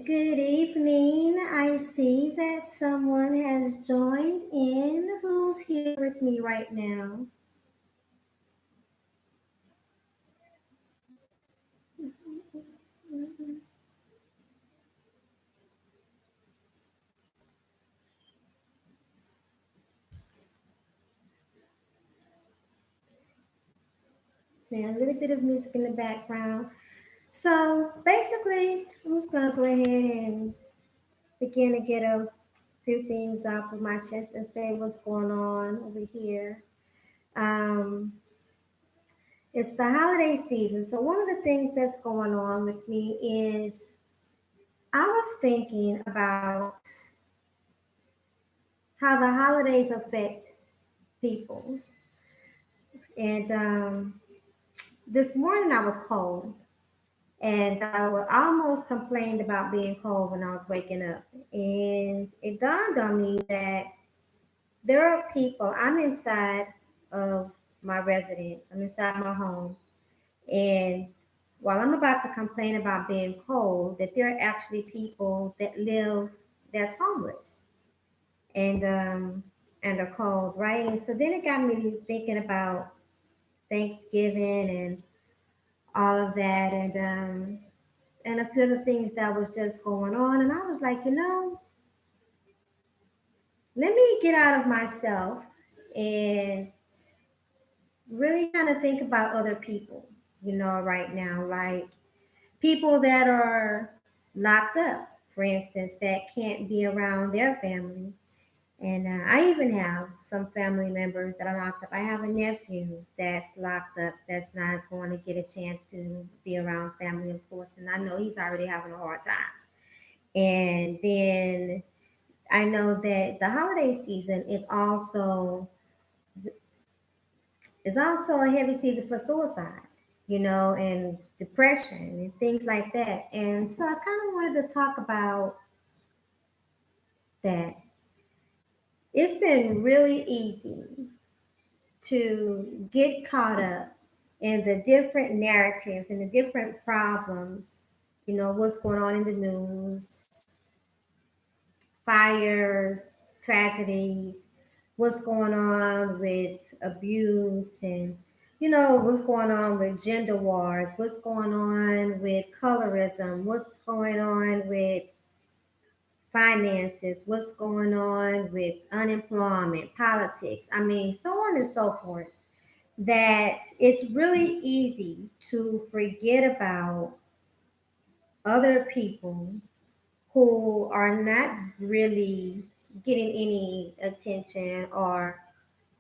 Good evening. I see that someone has joined in. Who's here with me right now? Yeah, a little bit of music in the background. So basically, I'm just going to go ahead and begin to get a few things off of my chest and say what's going on over here. Um, it's the holiday season. So one of the things that's going on with me is I was thinking about how the holidays affect people. And this morning I was cold, and almost complained about being cold when I was waking up. And it dawned on me that there are people, I'm inside of my residence, I'm inside my home. And while I'm about to complain about being cold, that there are actually people that live that's homeless and and are cold, right? And so then it got me thinking about Thanksgiving and all of that, and a few of the things that was just going on. And I was like, let me get out of myself and really kind of think about other people, right now, like people that are locked up, for instance, that can't be around their family. And I even have some family members that are locked up. I have a nephew that's locked up that's not going to get a chance to be around family, of course. And I know he's already having a hard time. And then I know that the holiday season is also a heavy season for suicide, and depression and things like that. And so I kind of wanted to talk about that. It's been really easy to get caught up in the different narratives and the different problems, what's going on in the news, fires, tragedies, what's going on with abuse, and what's going on with gender wars, what's going on with colorism, what's going on with finances, what's going on with unemployment, politics, I mean, so on and so forth, that it's really easy to forget about other people who are not really getting any attention, or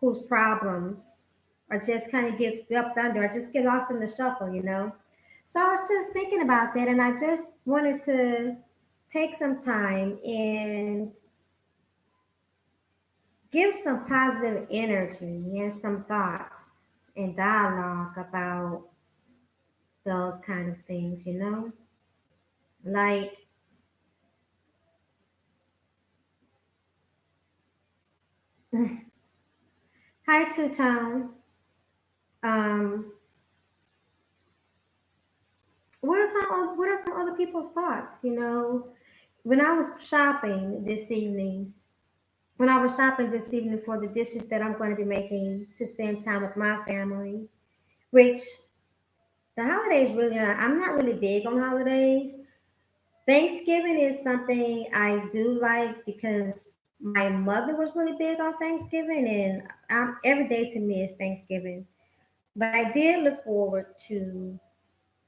whose problems are just kind of get swept under or just get lost in the shuffle. So I was just thinking about that, and I just wanted to take some time and give some positive energy and some thoughts and dialogue about those kind of things. Like, hi, Two Tone. Um, what are some other people's thoughts? When I was shopping this evening, for the dishes that I'm going to be making to spend time with my family, which the holidays really are, I'm not really big on holidays. Thanksgiving is something I do like because my mother was really big on Thanksgiving, and every day to me is Thanksgiving. But I did look forward to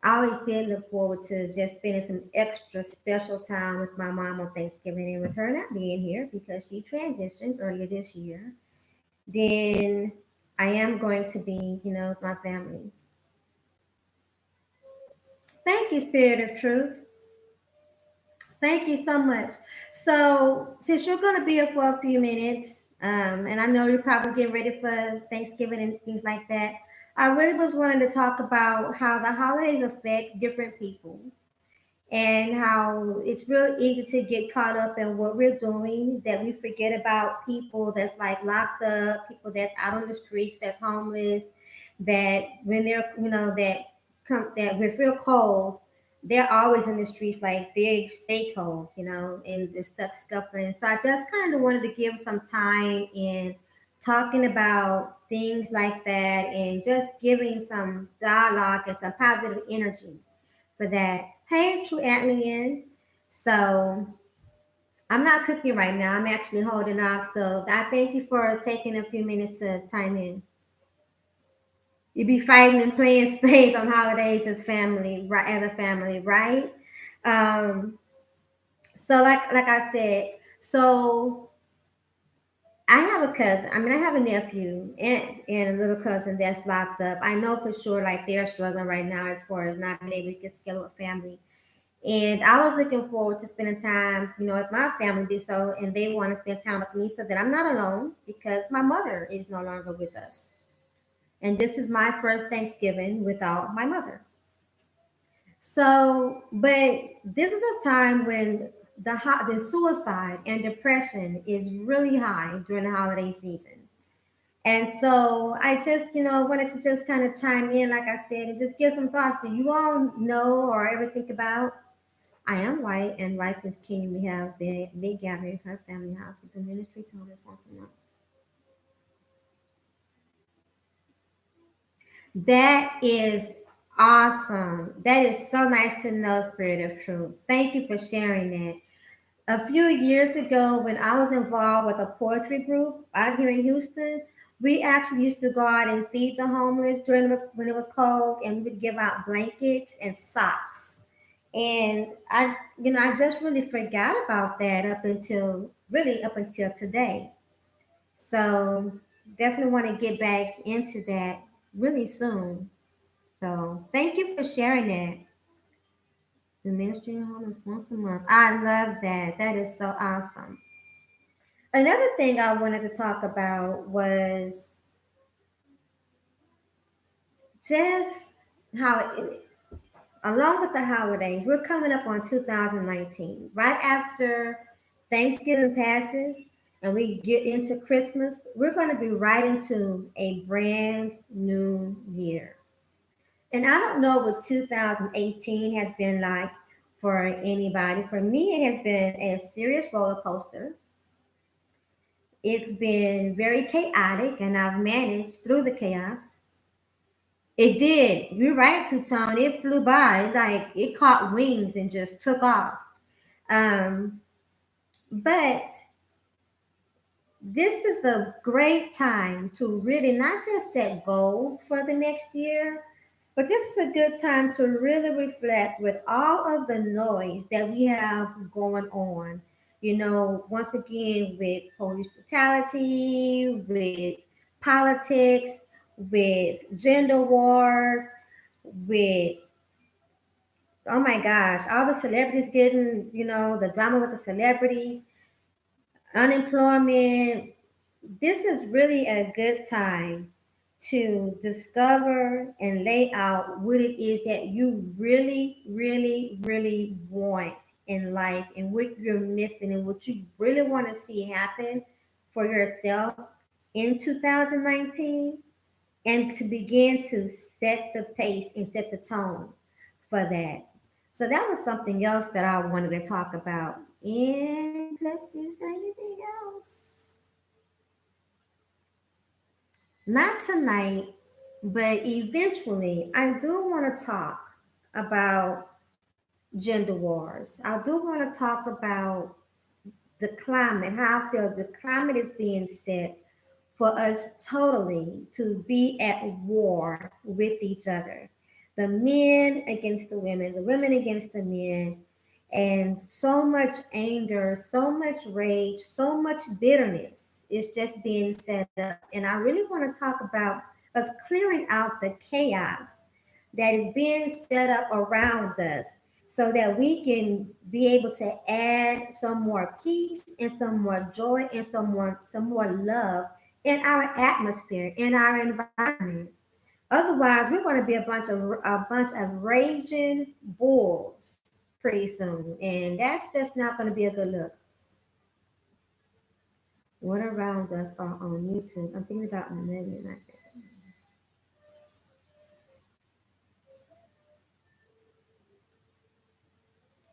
I always did look forward to just spending some extra special time with my mom on Thanksgiving, and with her not being here because she transitioned earlier this year, then I am going to be, with my family. Thank you, Spirit of Truth. Thank you so much. So, since you're going to be here for a few minutes, and I know you're probably getting ready for Thanksgiving and things like that, I really was wanting to talk about how the holidays affect different people and how it's real easy to get caught up in what we're doing that we forget about people that's like locked up, people that's out on the streets, that's homeless, that when they're that come that we feel cold, they're always in the streets like they stay cold, and they're stuck scuffling. So I just kind of wanted to give some time in talking about things like that and just giving some dialogue and some positive energy for that. Hey, True Atlian. So I'm not cooking right now. I'm actually holding off. So I thank you for taking a few minutes to time in. You be fighting and playing spades on holidays as family, right? As a family, right? Um, so like I said, so I have a cousin. I mean, I have a nephew and a little cousin that's locked up. I know for sure, like they're struggling right now as far as not being able to get together with family. And I was looking forward to spending time, with my family did so, and they want to spend time with me so that I'm not alone because my mother is no longer with us. And this is my first Thanksgiving without my mother. So, but this is a time when the suicide and depression is really high during the holiday season. And so I just, wanted to just kind of chime in, like I said, and just give some thoughts. Do you all know or ever think about I am white and life is king. We have big gathering at our family house with the ministry told us once a month. That is awesome. That is so nice to know, Spirit of Truth. Thank you for sharing that. A few years ago, when I was involved with a poetry group out here in Houston, we actually used to go out and feed the homeless when it was cold, and we would give out blankets and socks. And I just really forgot about that up until today. So definitely want to get back into that really soon. So thank you for sharing that. The ministry of homeless once a month. I love that. That is so awesome. Another thing I wanted to talk about was just how along with the holidays, we're coming up on 2019. Right after Thanksgiving passes and we get into Christmas, we're going to be right into a brand new year. And I don't know what 2018 has been like for anybody. For me, it has been a serious roller coaster. It's been very chaotic, and I've managed through the chaos. It did. You're right, Tuton. It flew by. Like it caught wings and just took off. Um, but this is the great time to really not just set goals for the next year, but this is a good time to really reflect with all of the noise that we have going on. Once again, with police brutality, with politics, with gender wars, with oh my gosh, all the celebrities getting, the drama with the celebrities, unemployment. This is really a good time to discover and lay out what it is that you really, really, really want in life and what you're missing and what you really want to see happen for yourself in 2019, and to begin to set the pace and set the tone for that. So that was something else that I wanted to talk about. And let's see if there's anything else. Not tonight, but eventually, I do want to talk about gender wars. I do want to talk about the climate, how I feel the climate is being set for us totally to be at war with each other. the men against the women against the men, and so much anger, so much rage, so much bitterness is just being set up. And I really want to talk about us clearing out the chaos that is being set up around us so that we can be able to add some more peace and some more joy and some more love in our atmosphere, in our environment. Otherwise, we're going to be a bunch of raging bulls pretty soon, and that's just not going to be a good look. What around us are on YouTube? I'm thinking about living like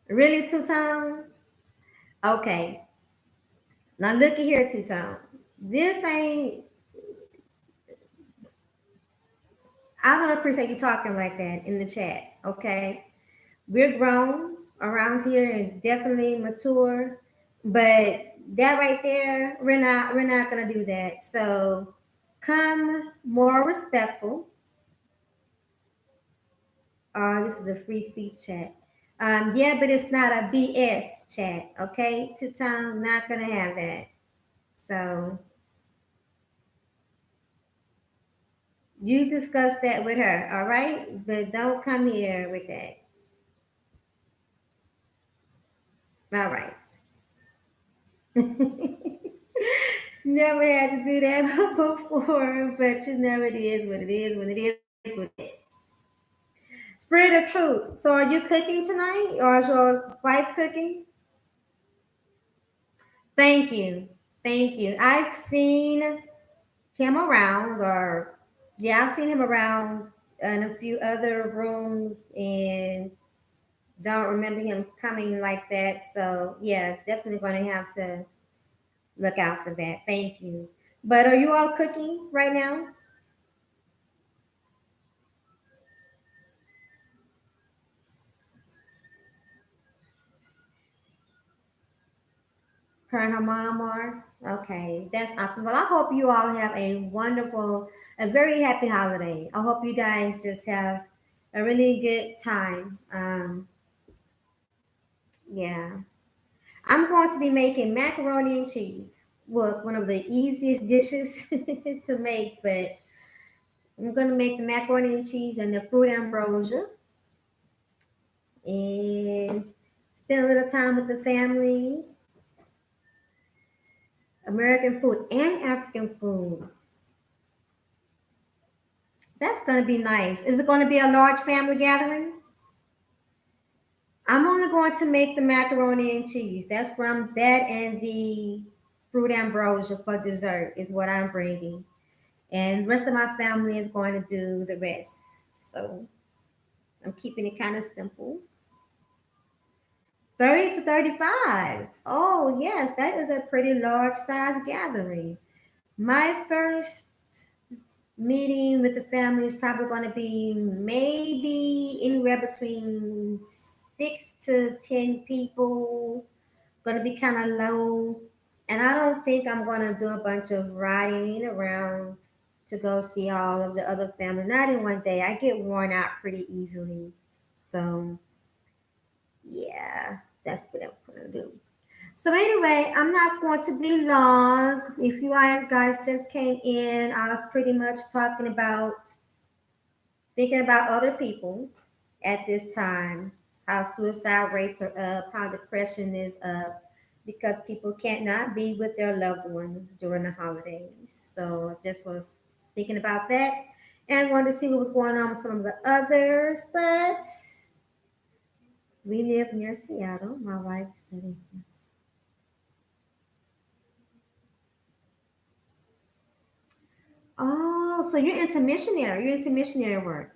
that. Really, Two Tone? Okay, now look at here, Two Tone. This ain't. I don't appreciate you talking like that in the chat. Okay, we're grown around here and definitely mature, but that right there, we're not gonna do that. So come more respectful. This is a free speech chat. Yeah, but it's not a BS chat. Okay, two times not gonna have that. So you discuss that with her, all right? But don't come here with that. All right. Never had to do that before, but you know it is what it is when it is what it is. Spirit of truth. So are you cooking tonight or is your wife cooking? Thank you. Thank you. I've seen him around or yeah, I've seen him around in a few other rooms and don't remember him coming like that. So yeah, definitely gonna have to look out for that. Thank you. But are you all cooking right now? Her and her mom are? Okay, that's awesome. Well, I hope you all have a wonderful, a very happy holiday. I hope you guys just have a really good time. Yeah. I'm going to be making macaroni and cheese. Look, one of the easiest dishes to make, but I'm going to make the macaroni and cheese and the fruit ambrosia and spend a little time with the family, American food and African food. That's going to be nice. Is it going to be a large family gathering? I'm only going to make the macaroni and cheese. That and the fruit ambrosia for dessert is what I'm bringing. And the rest of my family is going to do the rest. So I'm keeping it kind of simple. 30 to 35. Oh, yes, that is a pretty large size gathering. My first meeting with the family is probably going to be maybe anywhere between 6 to 10 people. Going to be kind of low. And I don't think I'm going to do a bunch of riding around to go see all of the other family. Not in one day. I get worn out pretty easily. So, yeah, that's what I'm going to do. So, anyway, I'm not going to be long. If you guys just came in, I was pretty much talking about thinking about other people at this time, how suicide rates are up, how depression is up, because people can't not be with their loved ones during the holidays. So I just was thinking about that and wanted to see what was going on with some of the others. But we live near Seattle. My wife said, "Oh, so you're into missionary? You're into missionary work,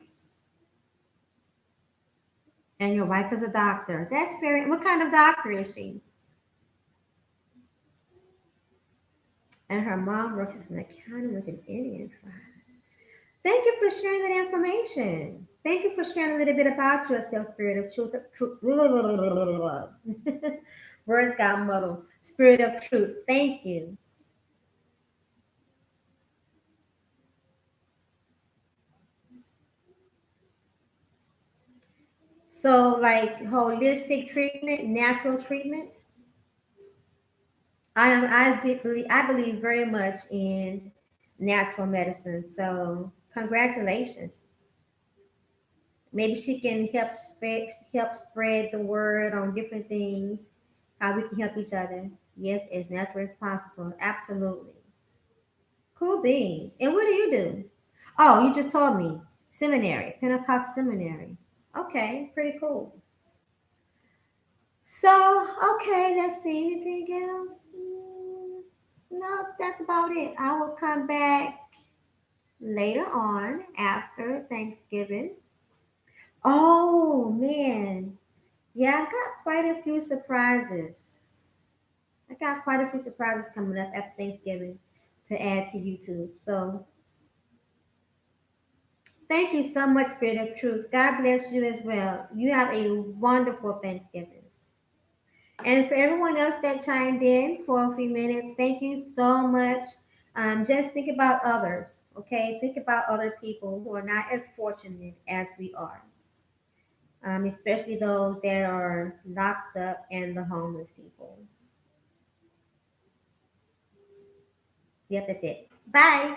and your wife is a doctor. That's very. What kind of doctor is she?" And her mom works as an accountant with an Indian tribe. Thank you for sharing that information. Thank you for sharing a little bit about yourself, Spirit of Truth. Words got muddled. Spirit of Truth. Thank you. So, like holistic treatment, natural treatments, I believe very much in natural medicine. So, congratulations. Maybe she can help spread the word on different things, how we can help each other. Yes, as natural as possible. Absolutely. Cool beans. And what do you do? Oh, you just told me. Seminary, Pentecost Seminary. Okay, pretty cool. So, okay, let's see. Anything else? No, that's about it. I will come back later on after Thanksgiving. Oh, man. Yeah, I got quite a few surprises. I got quite a few surprises coming up after Thanksgiving to add to YouTube. So, thank you so much, Spirit of Truth. God bless you as well. You have a wonderful Thanksgiving. And for everyone else that chimed in for a few minutes, thank you so much. Just think about others, okay? Think about other people who are not as fortunate as we are, especially those that are locked up and the homeless people. Yep, that's it. Bye.